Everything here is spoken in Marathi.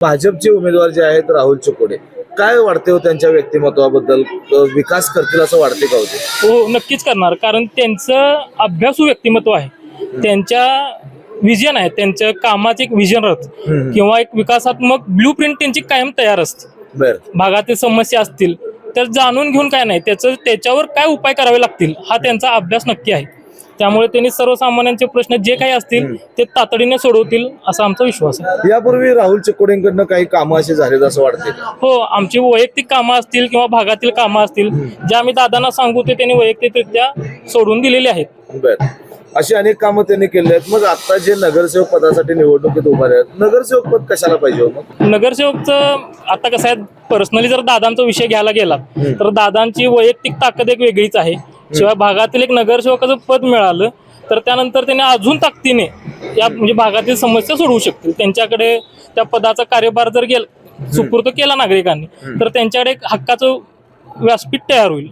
भाजपचे उमेदवार जे आहेत राहुल चिकोडे, काय वाटते हो त्यांच्या व्यक्तिमत्वाबद्दल? विकास करतील असं वाटते का होते? हो नक्कीच करणार, कारण त्यांचं अभ्यासू व्यक्तिमत्व आहे. त्यांच्या विजन आहे, त्यांच्या कामाचे एक विजन राहत किंवा एक विकासात्मक ब्लू प्रिंट त्यांची कायम तयार असते. बर, भागातील समस्या असतील तर जाणून घेऊन काय नाही त्याच्यावर काय उपाय करावे लागतील हा त्यांचा अभ्यास नक्की आहे. त्यामुळे त्यांनी सर्वसामान्यांचे प्रश्न जे काही असतील ते तातडीने सोडवतील असा आमचा विश्वास आहे. यापूर्वी राहुल चिकोडेंकडनं काही कामं असे झालेत असं वाटते का? हो, आमची वैयक्तिक कामं असतील किंवा भागातील कामं असतील जे आम्ही दादांना सांगू ते त्यांनी वैयक्तिकरित्या सोडून दिलेली आहेत. बर, अशी अनेक कामं त्यांनी केली आहेत. मग आता जे नगरसेवक पदासाठी निवडणुकीत उभारले आहेत, नगरसेवक पद कशाला पाहिजे हो मग? नगरसेवकचं आता कसं आहे, पर्सनली जर दादांचा विषय घ्यायला गेला तर दादांची वैयक्तिक ताकद एक वेगळीच आहे. शिवाय भागातील एक नगरसेवकाचं पद मिळालं तर त्यानंतर त्यांनी अजून ताकदीने या म्हणजे भागातील समस्या सोडवू शकतील. त्यांच्याकडे त्या पदाचा कार्यभार जर सुपूर्द केला नागरिकांनी तर त्यांच्याकडे एक हक्काचं व्यासपीठ तयार होईल.